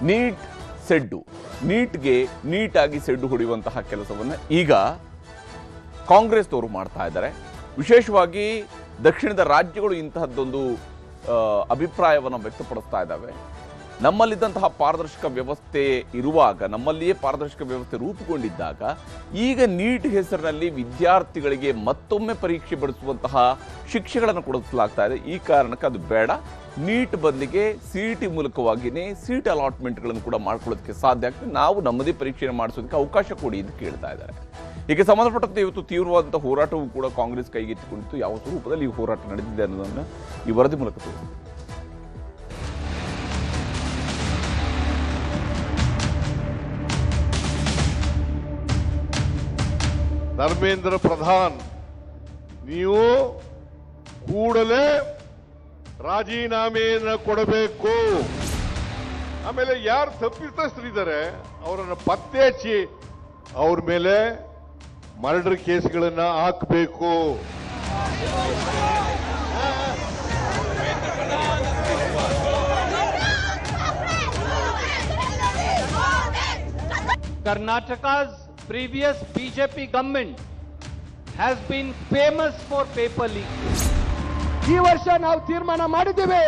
Neat ಸೆಡ್ಡು, ನೀಟ್ಗೆ ನೀಟಾಗಿ ಸೆಡ್ಡು ಹೊಡೆಯುವಂತಹ ಕೆಲಸವನ್ನು ಈಗ ಕಾಂಗ್ರೆಸ್ನವರು ಮಾಡ್ತಾ ಇದ್ದಾರೆ. ವಿಶೇಷವಾಗಿ ದಕ್ಷಿಣದ ರಾಜ್ಯಗಳು ಇಂತಹದ್ದೊಂದು ಅಭಿಪ್ರಾಯವನ್ನು ವ್ಯಕ್ತಪಡಿಸ್ತಾ ಇದ್ದಾವೆ. ನಮ್ಮಲ್ಲಿದ್ದಂತಹ ಪಾರದರ್ಶಕ ವ್ಯವಸ್ಥೆ ಇರುವಾಗ, ನಮ್ಮಲ್ಲಿಯೇ ಪಾರದರ್ಶಕ ವ್ಯವಸ್ಥೆ ರೂಪುಗೊಂಡಿದ್ದಾಗ ಈಗ ನೀಟ್ ಹೆಸರಿನಲ್ಲಿ ವಿದ್ಯಾರ್ಥಿಗಳಿಗೆ ಮತ್ತೊಮ್ಮೆ ಪರೀಕ್ಷೆ ಬರೆಸುವಂತಹ ಶಿಕ್ಷೆಗಳನ್ನು ಕೊಡಿಸಲಾಗ್ತಾ ಇದೆ. ಈ ಕಾರಣಕ್ಕೆ ಅದು ಬೇಡ, ನೀಟ್ ಬದಲಿಗೆ CET ಮೂಲಕವಾಗಿಯೇ ಸೀಟ್ ಅಲಾಟ್ಮೆಂಟ್ಗಳನ್ನು ಕೂಡ ಮಾಡ್ಕೊಳ್ಳೋದಕ್ಕೆ ಸಾಧ್ಯ ಆಗ್ತದೆ, ನಾವು ನಮ್ಮದೇ ಪರೀಕ್ಷೆಯನ್ನು ಮಾಡಿಸೋದಕ್ಕೆ ಅವಕಾಶ ಕೊಡಿ ಎಂದು ಕೇಳ್ತಾ ಇದ್ದಾರೆ. ಹೀಗೆ ಸಂಬಂಧಪಟ್ಟಂತೆ ಇವತ್ತು ತೀವ್ರವಾದಂಥ ಹೋರಾಟವೂ ಕೂಡ ಕಾಂಗ್ರೆಸ್ ಕೈಗೆತ್ತಿಕೊಂಡಿತ್ತು. ಯಾವ ಸ್ವರೂಪದಲ್ಲಿ ಈ ಹೋರಾಟ ನಡೆದಿದೆ ಅನ್ನೋದನ್ನು ಈ ವರದಿ ಮೂಲಕ ತೋರಿಸಿದೆ. ಧರ್ಮೇಂದ್ರ ಪ್ರಧಾನ್, ನೀವು ಕೂಡಲೇ ರಾಜೀನಾಮೆಯನ್ನು ಕೊಡಬೇಕು. ಆಮೇಲೆ ಯಾರು ತಪ್ಪಿತಸ್ಥರಿದ್ದಾರೆ ಅವರನ್ನು ಪತ್ತೆ ಹಚ್ಚಿ ಅವ್ರ ಮೇಲೆ ಮರ್ಡರ್ ಕೇಸ್ಗಳನ್ನ ಹಾಕಬೇಕು. Karnataka's previous BJP government has been famous for paper leaks. ಈ ವರ್ಷ ನಾವು ತೀರ್ಮಾನ ಮಾಡಿದ್ದೇವೆ,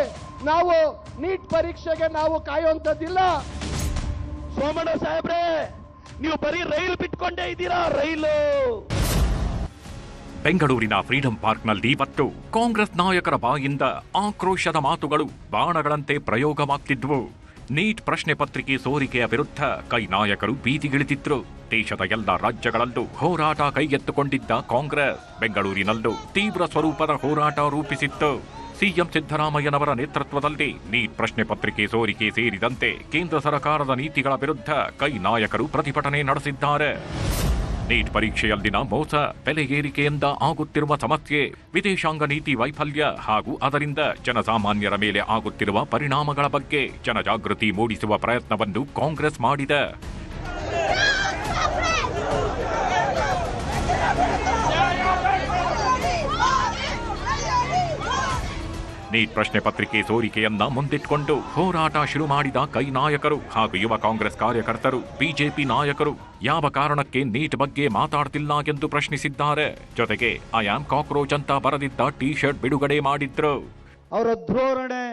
ನಾವು ನೀಟ್ ಪರೀಕ್ಷೆಗೆ ನಾವು ಕಾಯುವಂತದ್ದಿಲ್ಲ. ಸೋಮಣ್ಣ ಸಾಹೇಬ್ರೆ, ನೀವು ಬರೀ ರೈಲು ಬಿಟ್ಕೊಂಡೇ ಇದ್ದೀರಾ, ರೈಲು. ಬೆಂಗಳೂರಿನ ಫ್ರೀಡಂ ಪಾರ್ಕ್ನಲ್ಲಿ ಇವತ್ತು ಕಾಂಗ್ರೆಸ್ ನಾಯಕರ ಬಾಯಿಂದ ಆಕ್ರೋಶದ ಮಾತುಗಳು ಬಾಣಗಳಂತೆ ಪ್ರಯೋಗವಾಗ್ತಿದ್ವು. ನೀಟ್ ಪ್ರಶ್ನೆ ಪತ್ರಿಕೆ ಸೋರಿಕೆಯ ವಿರುದ್ಧ ಕೈ ನಾಯಕರು ಬೀದಿಗಿಳಿದಿದ್ರು. ದೇಶದ ಎಲ್ಲ ರಾಜ್ಯಗಳಲ್ಲೂ ಹೋರಾಟ ಕೈಗೆತ್ತಿಕೊಂಡಿದ್ದ ಕಾಂಗ್ರೆಸ್ ಬೆಂಗಳೂರಿನಲ್ಲೂ ತೀವ್ರ ಸ್ವರೂಪದ ಹೋರಾಟ ರೂಪಿಸಿತ್ತು. ಸಿಎಂ ಸಿದ್ದರಾಮಯ್ಯನವರ ನೇತೃತ್ವದಲ್ಲಿ ನೀಟ್ ಪ್ರಶ್ನೆ ಪತ್ರಿಕೆ ಸೋರಿಕೆ ಸೇರಿದಂತೆ ಕೇಂದ್ರ ಸರ್ಕಾರದ ನೀತಿಗಳ ವಿರುದ್ಧ ಕೈ ನಾಯಕರು ಪ್ರತಿಭಟನೆ ನಡೆಸಿದ್ದಾರೆ. ನೀಟ್ ಪರೀಕ್ಷೆಯಲ್ಲಿನ ಮೋಸ, ಬೆಲೆ ಏರಿಕೆಯಿಂದ ಆಗುತ್ತಿರುವ ಸಮಸ್ಯೆ, ವಿದೇಶಾಂಗ ನೀತಿ ವೈಫಲ್ಯ ಹಾಗೂ ಅದರಿಂದ ಜನಸಾಮಾನ್ಯರ ಮೇಲೆ ಆಗುತ್ತಿರುವ ಪರಿಣಾಮಗಳ ಬಗ್ಗೆ ಜನಜಾಗೃತಿ ಮೂಡಿಸುವ ಪ್ರಯತ್ನವನ್ನು ಕಾಂಗ್ರೆಸ್ ಮಾಡಿದೆ. ನೀಟ್ ಪ್ರಶ್ನೆ ಪತ್ರಿಕೆ ಸೋರಿಕೆಯನ್ನ ಮುಂದಿಟ್ಕೊಂಡು ಹೋರಾಟ ಶುರು ಮಾಡಿದ ಕೈ ನಾಯಕರು ಹಾಗೂ ಯುವ ಕಾಂಗ್ರೆಸ್ ಕಾರ್ಯಕರ್ತರು, ಬಿಜೆಪಿ ನಾಯಕರು ಯಾವ ಕಾರಣಕ್ಕೆ ನೀಟ್ ಬಗ್ಗೆ ಮಾತಾಡ್ತಿಲ್ಲ ಎಂದು ಪ್ರಶ್ನಿಸಿದ್ದಾರೆ. ಜೊತೆಗೆ ಐ ಆಮ್ ಕಾಕ್ರೋಚ್ ಅಂತ ಬರೆದಿದ್ದ ಟೀ ಶರ್ಟ್ ಬಿಡುಗಡೆ ಮಾಡಿದ್ರು. ಅವರ ಧೋರಣೆ,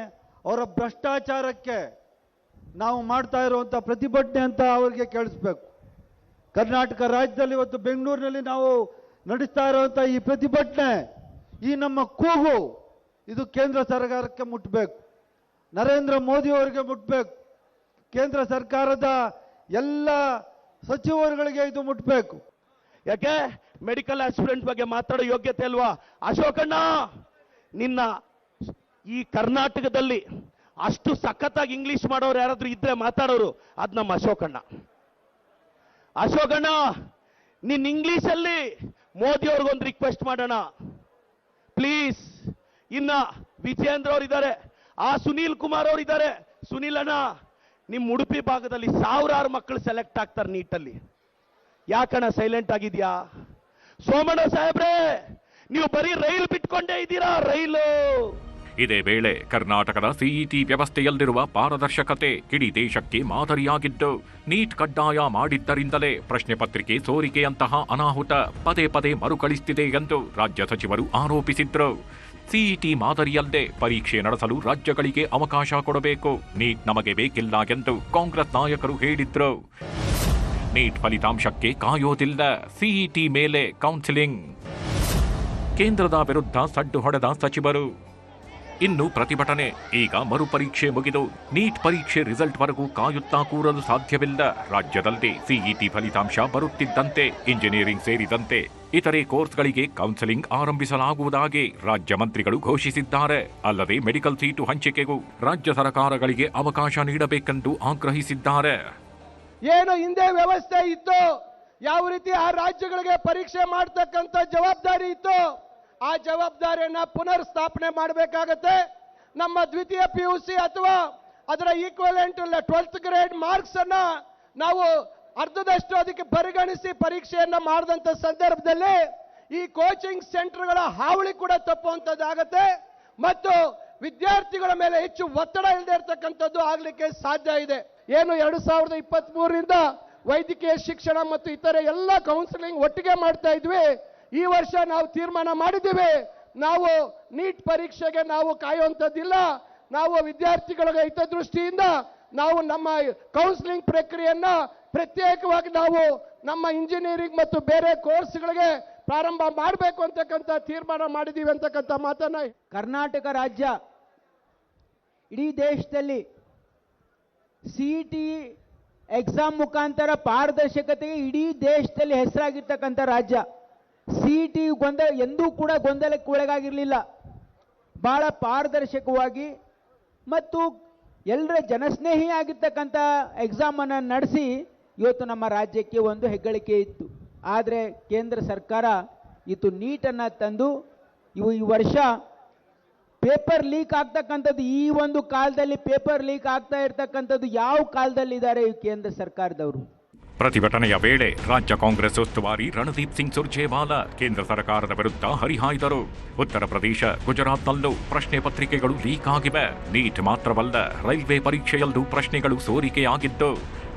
ಅವರ ಭ್ರಷ್ಟಾಚಾರಕ್ಕೆ ನಾವು ಮಾಡ್ತಾ ಇರುವಂತ ಪ್ರತಿಭಟನೆ ಅಂತ ಅವರಿಗೆ ಕೇಳಿಸ್ಬೇಕು. ಕರ್ನಾಟಕ ರಾಜ್ಯದಲ್ಲಿ ಇವತ್ತು ಬೆಂಗಳೂರಿನಲ್ಲಿ ನಾವು ನಡೆಸ್ತಾ ಇರುವಂತ ಈ ಪ್ರತಿಭಟನೆ, ಈ ನಮ್ಮ ಕೂಗು, ಇದು ಕೇಂದ್ರ ಸರ್ಕಾರಕ್ಕೆ ಮುಟ್ಟಬೇಕು, ನರೇಂದ್ರ ಮೋದಿ ಅವರಿಗೆ ಮುಟ್ಟಬೇಕು, ಕೇಂದ್ರ ಸರ್ಕಾರದ ಎಲ್ಲ ಸಚಿವರುಗಳಿಗೆ ಇದು ಮುಟ್ಟಬೇಕು. ಯಾಕೆ ಮೆಡಿಕಲ್ ಆಸ್ಪಿರೆಂಟ್ ಬಗ್ಗೆ ಮಾತಾಡೋ ಯೋಗ್ಯತೆ ಅಲ್ವಾ? ಅಶೋಕಣ್ಣ, ನಿನ್ನ ಈ ಕರ್ನಾಟಕದಲ್ಲಿ ಅಷ್ಟು ಸಖತ್ತಾಗಿ ಇಂಗ್ಲಿಷ್ ಮಾಡೋರು ಯಾರಾದ್ರೂ ಇದ್ರೆ ಮಾತಾಡೋರು, ಅದ್ ನಮ್ಮ ಅಶೋಕಣ್ಣ. ಅಶೋಕಣ್ಣ, ನಿನ್ನ ಇಂಗ್ಲಿಷಲ್ಲಿ ಮೋದಿ ಅವ್ರಿಗೊಂದು ರಿಕ್ವೆಸ್ಟ್ ಮಾಡೋಣ ಪ್ಲೀಸ್. ಇನ್ನ ವಿಜೇಂದ್ರ ಅವರಿದ್ದಾರೆ, ಆ ಸುನೀಲ್ ಕುಮಾರ್ ಅವರಿದ್ದಾರೆ. ಸುನೀಲ್ ಅಣ್ಣ, ನಿಮ್ ಉಡುಪಿ ಭಾಗದಲ್ಲಿ ಸಾವಿರಾರು ಮಕ್ಕಳು ಸೆಲೆಕ್ಟ್ ಆಗ್ತಾರೆ ನೀಟಲ್ಲಿ, ಯಾಕಣ್ಣ ಸೈಲೆಂಟ್ ಆಗಿದ್ಯಾ? ಸೋಮಣ್ಣ ಸಾಹೇಬ್ರೆ, ನೀವು ಬರೀ ರೈಲು ಬಿಟ್ಕೊಂಡೇ ಇದ್ದೀರಾ, ರೈಲು. ಇದೇ ವೇಳೆ ಕರ್ನಾಟಕದ ಸಿಇಟಿ ವ್ಯವಸ್ಥೆಯಲ್ಲಿರುವ ಪಾರದರ್ಶಕತೆ ಇಡೀ ದೇಶಕ್ಕೆ ಮಾದರಿಯಾಗಿದ್ದು, ನೀಟ್ ಕಡ್ಡಾಯ ಮಾಡಿದ್ದರಿಂದಲೇ ಪ್ರಶ್ನೆ ಪತ್ರಿಕೆ ಸೋರಿಕೆಯಂತಹ ಅನಾಹುತ ಪದೇ ಪದೇ ಮರುಕಳಿಸುತ್ತಿದೆ ಎಂದು ರಾಜ್ಯ ಸಚಿವರು ಆರೋಪಿಸಿದ್ರು. ಸಿಇಟಿ ಮಾದರಿಯಲ್ಲದೆ ಪರೀಕ್ಷೆ ನಡೆಸಲು ರಾಜ್ಯಗಳಿಗೆ ಅವಕಾಶ ಕೊಡಬೇಕು, ನೀಟ್ ನಮಗೆ ಬೇಕಿಲ್ಲ ಎಂದು ಕಾಂಗ್ರೆಸ್ ನಾಯಕರು ಹೇಳಿದ್ರು. ನೀಟ್ ಫಲಿತಾಂಶಕ್ಕೆ ಕಾಯೋದಿಲ್ಲ, ಸಿಇಟಿ ಮೇಲೆ ಕೌನ್ಸಿಲಿಂಗ್. ಕೇಂದ್ರದ ವಿರುದ್ಧ ಸಡ್ಡು ಹೊಡೆದ ಸಚಿವರು. ಇನ್ನು ಪ್ರತಿಭಟನೆ. ಈಗ ಮರುಪರೀಕ್ಷೆ ಮುಗಿದು ನೀಟ್ ಪರೀಕ್ಷೆ ರಿಸಲ್ಟ್ ವರೆಗೂ ಕಾಯುತ್ತಾ ಕೂರಲು ಸಾಧ್ಯವಿಲ್ಲ. ರಾಜ್ಯದಲ್ಲಿ ಸಿಇಟಿ ಫಲಿತಾಂಶ ಬರುತ್ತಿದ್ದಂತೆ ಇಂಜಿನಿಯರಿಂಗ್ ಸೇರಿದಂತೆ ಇತರೆ ಕೋರ್ಸ್ಗಳಿಗೆ ಕೌನ್ಸೆಲಿಂಗ್ ಆರಂಭಿಸಲಾಗುವುದಾಗಿ ರಾಜ್ಯ ಮಂತ್ರಿಗಳು ಘೋಷಿಸಿದ್ದಾರೆ. ಅಲ್ಲದೆ ಮೆಡಿಕಲ್ ಸೀಟು ಹಂಚಿಕೆಗೂ ರಾಜ್ಯ ಸರ್ಕಾರಗಳಿಗೆ ಅವಕಾಶ ನೀಡಬೇಕೆಂದು ಆಗ್ರಹಿಸಿದ್ದಾರೆ. ಏನು ಹಿಂದೆ ವ್ಯವಸ್ಥೆ ಇತ್ತು, ಯಾವ ರೀತಿ ಆ ರಾಜ್ಯಗಳಿಗೆ ಪರೀಕ್ಷೆ ಮಾಡತಕ್ಕಂತ ಜವಾಬ್ದಾರಿ ಇತ್ತು, ಆ ಜವಾಬ್ದಾರಿಯನ್ನ ಪುನರ್ ಸ್ಥಾಪನೆ ಮಾಡಬೇಕಾಗತ್ತೆ. ನಮ್ಮ ದ್ವಿತೀಯ PUC ಅಥವಾ ಅದರ ಈಕ್ವಲೆಂಟ್ 12th ಗ್ರೇಡ್ ಮಾರ್ಕ್ಸ್ ಅನ್ನ ನಾವು ಅರ್ಧದಷ್ಟು ಅದಕ್ಕೆ ಪರಿಗಣಿಸಿ ಪರೀಕ್ಷೆಯನ್ನ ಮಾಡಿದಂತ ಸಂದರ್ಭದಲ್ಲಿ ಈ ಕೋಚಿಂಗ್ ಸೆಂಟರ್ಗಳ ಹಾವಳಿ ಕೂಡ ತಪ್ಪುವಂತದ್ದಾಗತ್ತೆ ಮತ್ತು ವಿದ್ಯಾರ್ಥಿಗಳ ಮೇಲೆ ಹೆಚ್ಚು ಒತ್ತಡ ಇಲ್ಲದೆ ಇರತಕ್ಕಂಥದ್ದು ಆಗ್ಲಿಕ್ಕೆ ಸಾಧ್ಯ ಇದೆ. ಏನು 2023ರಿಂದ ವೈದ್ಯಕೀಯ ಶಿಕ್ಷಣ ಮತ್ತು ಇತರೆ ಎಲ್ಲ ಕೌನ್ಸಿಲಿಂಗ್ ಒಟ್ಟಿಗೆ ಮಾಡ್ತಾ ಇದ್ವಿ. ಈ ವರ್ಷ ನಾವು ತೀರ್ಮಾನ ಮಾಡಿದ್ದೀವಿ, ನಾವು ನೀಟ್ ಪರೀಕ್ಷೆಗೆ ನಾವು ಕಾಯುವಂಥದ್ದಿಲ್ಲ. ನಾವು ವಿದ್ಯಾರ್ಥಿಗಳ ಹಿತದೃಷ್ಟಿಯಿಂದ ನಾವು ನಮ್ಮ ಕೌನ್ಸಿಲಿಂಗ್ ಪ್ರಕ್ರಿಯೆಯನ್ನ ಪ್ರತ್ಯೇಕವಾಗಿ ನಾವು ನಮ್ಮ ಇಂಜಿನಿಯರಿಂಗ್ ಮತ್ತು ಬೇರೆ ಕೋರ್ಸ್ಗಳಿಗೆ ಪ್ರಾರಂಭ ಮಾಡಬೇಕು ಅಂತಕ್ಕಂಥ ತೀರ್ಮಾನ ಮಾಡಿದ್ದೀವಿ ಅಂತಕ್ಕಂಥ ಮಾತನ್ನ ಕರ್ನಾಟಕ ರಾಜ್ಯ ಇಡೀ ದೇಶದಲ್ಲಿ CET ಎಕ್ಸಾಮ್ ಮುಖಾಂತರ ಪಾರದರ್ಶಕತೆಗೆ ಇಡೀ ದೇಶದಲ್ಲಿ ಹೆಸರಾಗಿರ್ತಕ್ಕಂಥ ರಾಜ್ಯ. CET ಎಂದೂ ಕೂಡ ಗೊಂದಲಕ್ಕೆ ಒಳಗಾಗಿರಲಿಲ್ಲ. ಬಹಳ ಪಾರದರ್ಶಕವಾಗಿ ಮತ್ತು ಎಲ್ಲರ ಜನಸ್ನೇಹಿಯಾಗಿರ್ತಕ್ಕಂಥ ಎಕ್ಸಾಮನ್ನು ನಡೆಸಿ ಇವತ್ತು ನಮ್ಮ ರಾಜ್ಯಕ್ಕೆ ಒಂದು ಹೆಗ್ಗಳಿಕೆ ಇತ್ತು. ಆದರೆ ಕೇಂದ್ರ ಸರ್ಕಾರ ಇವತ್ತು ನೀಟನ್ನು ತಂದು ಈ ವರ್ಷ ಪೇಪರ್ ಲೀಕ್ ಆಗ್ತಕ್ಕಂಥದ್ದು, ಈ ಒಂದು ಕಾಲದಲ್ಲಿ ಪೇಪರ್ ಲೀಕ್ ಆಗ್ತಾ ಇರ್ತಕ್ಕಂಥದ್ದು ಯಾವ ಕಾಲದಲ್ಲಿದ್ದಾರೆ ಈ ಕೇಂದ್ರ ಸರ್ಕಾರದವರು? ಪ್ರತಿಭಟನೆಯ ವೇಳೆ ರಾಜ್ಯ ಕಾಂಗ್ರೆಸ್ ಉಸ್ತುವಾರಿ ರಣದೀಪ್ ಸಿಂಗ್ ಸುರ್ಜೇವಾಲಾ ಕೇಂದ್ರ ಸರ್ಕಾರದ ವಿರುದ್ಧ ಹರಿಹಾಯ್ದರು. ಉತ್ತರ ಪ್ರದೇಶ, ಗುಜರಾತ್ನಲ್ಲೂ ಪ್ರಶ್ನೆ ಪತ್ರಿಕೆಗಳು ಲೀಕ್ ಆಗಿವೆ. ನೀಟ್ ಮಾತ್ರವಲ್ಲ, ರೈಲ್ವೆ ಪರೀಕ್ಷೆಯಲ್ಲೂ ಪ್ರಶ್ನೆಗಳು ಸೋರಿಕೆಯಾಗಿದ್ದು,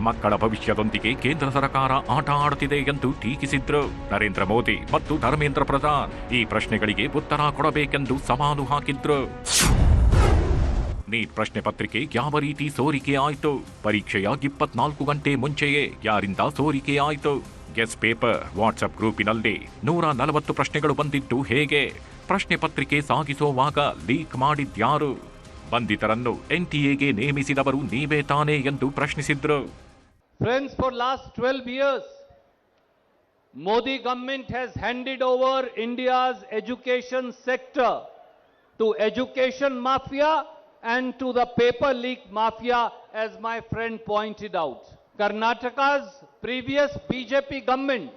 ಮಕ್ಕಳ ಭವಿಷ್ಯದೊಂದಿಗೆ ಕೇಂದ್ರ ಸರ್ಕಾರ ಆಟ ಆಡುತ್ತಿದೆ ಎಂದು ಟೀಕಿಸಿದ್ರು. ನರೇಂದ್ರ ಮೋದಿ ಮತ್ತು ಧರ್ಮೇಂದ್ರ ಪ್ರಧಾನ್ ಈ ಪ್ರಶ್ನೆಗಳಿಗೆ ಉತ್ತರ ಕೊಡಬೇಕೆಂದು ಸವಾಲು ಹಾಕಿದ್ರು. ನೀಟ್ ಪ್ರಶ್ನೆ ಪತ್ರಿಕೆ ಯಾವ ರೀತಿ ಸೋರಿಕೆ ಆಯಿತು? ಪರೀಕ್ಷೆಯ 24 ಗಂಟೆ ಮುಂಚೆಯೇ ಯಾರಿಂದ ಸೋರಿಕೆ ಆಯಿತು? ಗೆಸ್ ಪೇಪರ್ ವಾಟ್ಸ್ಆಪ್ ಗ್ರೂಪಿನಲ್ಲಿ 140 ಪ್ರಶ್ನೆಗಳು ಬಂದಿದ್ದು ಹೇಗೆ? ಪ್ರಶ್ನೆ ಪತ್ರಿಕೆ ಸಾಗಿಸುವಾಗ ಲೀಕ್ ಮಾಡಿದ್ಯಾರು? ಬಂಧಿತರನ್ನು NTAಗೆ ನೇಮಿಸಿದವರು ನೀವೇ ತಾನೇ ಎಂದು ಪ್ರಶ್ನಿಸಿದ್ರು. Friends, for last 12 years, Modi government has handed over India's education sector to education mafia and to the paper leak mafia, as my friend pointed out. Karnataka's previous BJP government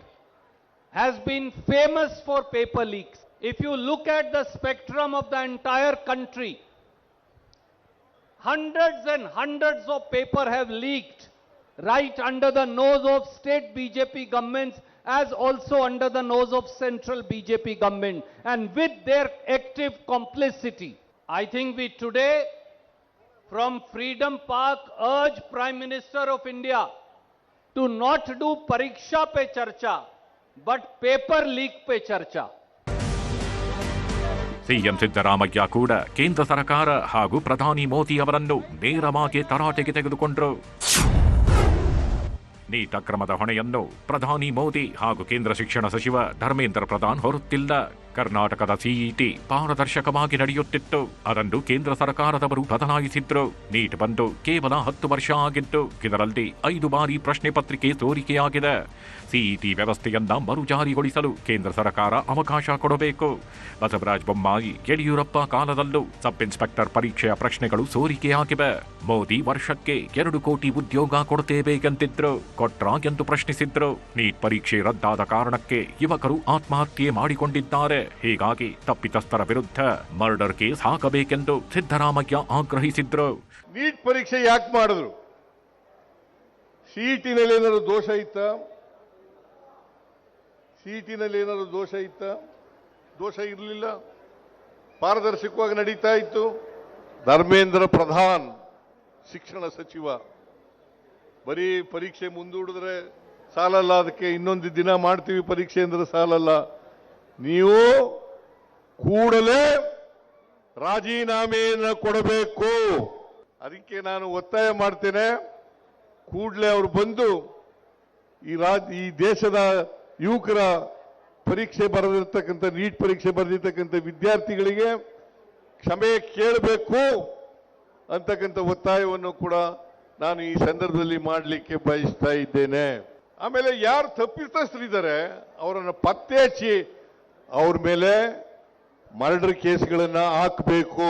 has been famous for paper leaks. If you look at the spectrum of the entire country, hundreds and hundreds of paper have leaked right under the nose of state BJP governments, as also under the nose of central BJP government, and with their active complicity. I think we today, from Freedom Park, urge Prime Minister of India to not do Pariksha pe charcha, but paper leak pe charcha. CM Siddaramaiah ಕೂಡ ಕೇಂದ್ರ ಸರ್ಕಾರ ಹಾಗೂ ಪ್ರಧಾನಿ ಮೋದಿ ಅವರನ್ನು ನೇರವಾಗಿ ತರಾಟೆಗೆ ತೆಗೆದುಕೊಂಡರು. Neat ಅಕ್ರಮದ ಹೊಣೆಯನ್ನು ಪ್ರಧಾನಿ ಮೋದಿ ಹಾಗೂ ಕೇಂದ್ರ ಶಿಕ್ಷಣ ಸಚಿವ ಧರ್ಮೇಂದ್ರ ಪ್ರಧಾನ್ ಹೊರುತ್ತಿಲ್ಲ. ಕರ್ನಾಟಕದ CET ಪಾರದರ್ಶಕವಾಗಿ ನಡೆಯುತ್ತಿತ್ತು, ಅದನ್ನು ಕೇಂದ್ರ ಸರ್ಕಾರದವರು ಬದಲಾಯಿಸಿದ್ರು. ನೀಟ್ ಬಂದು ಕೇವಲ 10 ವರ್ಷ ಆಗಿದ್ದು, ಇದರಲ್ಲಿ 5 ಬಾರಿ ಪ್ರಶ್ನೆ ಪತ್ರಿಕೆ ಸೋರಿಕೆಯಾಗಿದೆ. CET ವ್ಯವಸ್ಥೆಯನ್ನ ಮರುಜಾರಿಗೊಳಿಸಲು ಕೇಂದ್ರ ಸರ್ಕಾರ ಅವಕಾಶ ಕೊಡಬೇಕು. ಬಸವರಾಜ ಬೊಮ್ಮಾಯಿ, ಯಡಿಯೂರಪ್ಪ ಕಾಲದಲ್ಲೂ ಸಬ್ ಇನ್ಸ್ಪೆಕ್ಟರ್ ಪರೀಕ್ಷೆಯ ಪ್ರಶ್ನೆಗಳು ಸೋರಿಕೆಯಾಗಿವೆ. ಮೋದಿ ವರ್ಷಕ್ಕೆ 2 ಕೋಟಿ ಉದ್ಯೋಗ ಕೊಡ್ತೇವೆ ಎಂದಿದ್ರು, ಕೊಟ್ರಾ ಎಂದು ಪ್ರಶ್ನಿಸಿದ್ರು. ನೀಟ್ ಪರೀಕ್ಷೆ ರದ್ದಾದ ಕಾರಣಕ್ಕೆ ಯುವಕರು ಆತ್ಮಹತ್ಯೆ ಮಾಡಿಕೊಂಡಿದ್ದಾರೆ. ಹೀಗಾಗಿ ತಪ್ಪಿತಸ್ಥರ ವಿರುದ್ಧ ಮರ್ಡರ್ ಕೇಸ್ ಹಾಕಬೇಕೆಂದು ಸಿದ್ದರಾಮಯ್ಯ ಆಗ್ರಹಿಸಿದ್ರು. ನೀಟ್ ಪರೀಕ್ಷೆ ಯಾಕೆ ಮಾಡಿದ್ರು? ಸಿಇಟಿನಲ್ಲಿ ಏನಾದ್ರು ದೋಷ ಇತ್ತ? ಸಿಇಟಿನಲ್ಲಿ ಏನಾದ್ರು ದೋಷ ಇತ್ತ? ದೋಷ ಇರಲಿಲ್ಲ, ಪಾರದರ್ಶಕವಾಗಿ ನಡೀತಾ ಇತ್ತು. ಧರ್ಮೇಂದ್ರ ಪ್ರಧಾನ್ ಶಿಕ್ಷಣ ಸಚಿವ, ಬರೀ ಪರೀಕ್ಷೆ ಮುಂದೂಡಿದ್ರೆ ಸಾಲಲ್ಲ, ಅದಕ್ಕೆ ಇನ್ನೊಂದು ದಿನ ಮಾಡ್ತೀವಿ ಪರೀಕ್ಷೆ ಅಂದ್ರೆ ಸಾಲಲ್ಲ. ನೀವು ಕೂಡಲೇ ರಾಜೀನಾಮೆಯನ್ನು ಕೊಡಬೇಕು. ಅದಕ್ಕೆ ನಾನು ಒತ್ತಾಯ ಮಾಡ್ತೇನೆ, ಕೂಡಲೇ ಅವರು ಬಂದು ಈ ದೇಶದ ಯುವಕರ ಪರೀಕ್ಷೆ ಬರೆದಿರ್ತಕ್ಕಂಥ ನೀಟ್ ಪರೀಕ್ಷೆ ಬರೆದಿರ್ತಕ್ಕಂಥ ವಿದ್ಯಾರ್ಥಿಗಳಿಗೆ ಕ್ಷಮೆ ಕೇಳಬೇಕು ಅಂತಕ್ಕಂಥ ಒತ್ತಾಯವನ್ನು ಕೂಡ ನಾನು ಈ ಸಂದರ್ಭದಲ್ಲಿ ಮಾಡಲಿಕ್ಕೆ ಬಯಸ್ತಾ ಇದ್ದೇನೆ. ಆಮೇಲೆ ಯಾರು ತಪ್ಪಿತಸ್ಥರಿದ್ದಾರೆ ಅವರನ್ನು ಪತ್ತೆ ಹಚ್ಚಿ ಅವ್ರ ಮೇಲೆ ಮರ್ಡರ್ ಕೇಸ್ಗಳನ್ನು ಹಾಕಬೇಕು.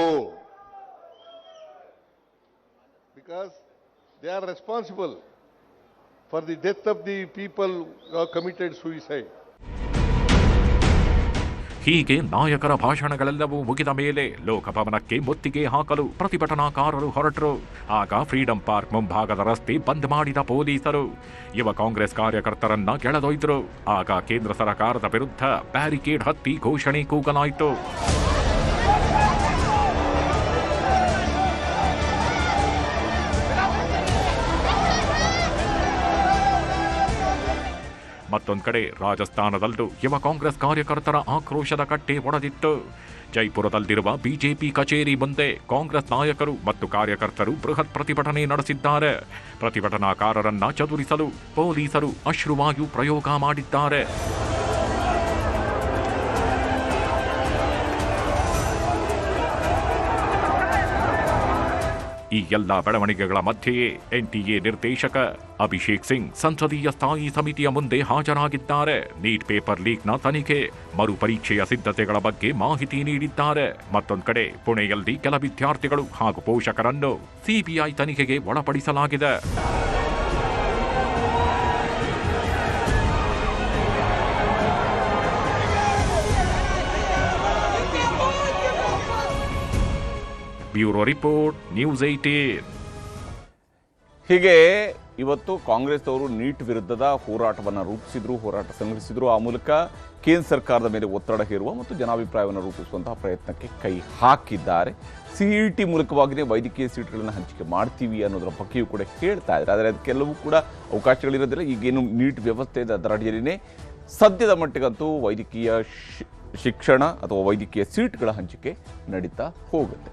Because they are responsible for the death of the people committed suicide. ಹೀಗೆ ನಾಯಕರ ಭಾಷಣಗಳೆಲ್ಲವೂ ಮುಗಿದ ಮೇಲೆ ಲೋಕಭವನಕ್ಕೆ ಮುತ್ತಿಗೆ ಹಾಕಲು ಪ್ರತಿಭಟನಾಕಾರರು ಹೊರಟರು. ಆಗ ಫ್ರೀಡಂ ಪಾರ್ಕ್ ಮುಂಭಾಗದ ರಸ್ತೆ ಬಂದ್ ಮಾಡಿದ ಪೊಲೀಸರು ಯುವ ಕಾಂಗ್ರೆಸ್ ಕಾರ್ಯಕರ್ತರನ್ನ ಕೆಳದೊಯ್ದರು. ಆಗ ಕೇಂದ್ರ ಸರ್ಕಾರದ ವಿರುದ್ಧ ಬ್ಯಾರಿಕೇಡ್ ಹತ್ತಿ ಘೋಷಣೆ ಕೂಗಲಾಯಿತು. ಮತ್ತೊಂದು ಕಡೆ ರಾಜಸ್ಥಾನದಲ್ಲೂ ಯುವ ಕಾಂಗ್ರೆಸ್ ಕಾರ್ಯಕರ್ತರ ಆಕ್ರೋಶದ ಕಟ್ಟೆ ಒಡೆದಿತ್ತು. ಜೈಪುರದಲ್ಲಿರುವ ಬಿಜೆಪಿ ಕಚೇರಿ ಮುಂದೆ ಕಾಂಗ್ರೆಸ್ ನಾಯಕರು ಮತ್ತು ಕಾರ್ಯಕರ್ತರು ಬೃಹತ್ ಪ್ರತಿಭಟನೆ ನಡೆಸಿದ್ದಾರೆ. ಪ್ರತಿಭಟನಾಕಾರರನ್ನ ಚದುರಿಸಲು ಪೊಲೀಸರು ಅಶ್ರುವಾಯು ಪ್ರಯೋಗ ಮಾಡಿದ್ದಾರೆ. ಈ ಎಲ್ಲ ಬೆಳವಣಿಗೆಗಳ ಮಧ್ಯೆಯೇ ಎನ್ಟಿಎ ನಿರ್ದೇಶಕ ಅಭಿಷೇಕ್ ಸಿಂಗ್ ಸಂಸದೀಯ ಸ್ಥಾಯಿ ಸಮಿತಿಯ ಮುಂದೆ ಹಾಜರಾಗಿದ್ದಾರೆ. ನೀಟ್ ಪೇಪರ್ ಲೀಕ್ನ ತನಿಖೆ, ಮರುಪರೀಕ್ಷೆಯ ಸಿದ್ಧತೆಗಳ ಬಗ್ಗೆ ಮಾಹಿತಿ ನೀಡಿದ್ದಾರೆ. ಮತ್ತೊಂದು ಕಡೆ ಪುಣೆಯಲ್ಲಿ ಕೆಲ ವಿದ್ಯಾರ್ಥಿಗಳು ಹಾಗೂ ಪೋಷಕರನ್ನು ಸಿಬಿಐ ತನಿಖೆಗೆ ಒಳಪಡಿಸಲಾಗಿದೆ. Bureau report, news 18. ಹೀಗೆ ಇವತ್ತು ಕಾಂಗ್ರೆಸ್ ಅವರು ನೀಟ್ ವಿರುದ್ಧದ ಹೋರಾಟವನ್ನು ರೂಪಿಸಿದ್ರು, ಹೋರಾಟ ಸಂಘಟಿಸಿದ್ರು. ಆ ಮೂಲಕ ಕೇಂದ್ರ ಸರ್ಕಾರದ ಮೇಲೆ ಒತ್ತಡ ಹೇರುವ ಮತ್ತು ಜನಾಭಿಪ್ರಾಯವನ್ನು ರೂಪಿಸುವಂತಹ ಪ್ರಯತ್ನಕ್ಕೆ ಕೈ ಹಾಕಿದ್ದಾರೆ. ಸಿಇಟಿ ಮೂಲಕವಾಗಿಯೇ ವೈದ್ಯಕೀಯ ಸೀಟ್ಗಳನ್ನು ಹಂಚಿಕೆ ಮಾಡ್ತೀವಿ ಅನ್ನೋದರ ಬಗ್ಗೆಯೂ ಕೂಡ ಹೇಳ್ತಾ ಇದ್ದಾರೆ. ಆದರೆ ಅದಕ್ಕೆಲ್ಲವೂ ಕೂಡ ಅವಕಾಶಗಳಿರೋದಿಲ್ಲ. ಈಗೇನು ನೀಟ್ ವ್ಯವಸ್ಥೆ ಇದೆ ಅದರ ಅಡಿಯಲ್ಲಿನೇ ಸದ್ಯದ ಮಟ್ಟಿಗಂತೂ ವೈದ್ಯಕೀಯ ಶಿಕ್ಷಣ ಅಥವಾ ವೈದ್ಯಕೀಯ ಸೀಟ್ಗಳ ಹಂಚಿಕೆ ನಡೀತಾ ಹೋಗುತ್ತೆ.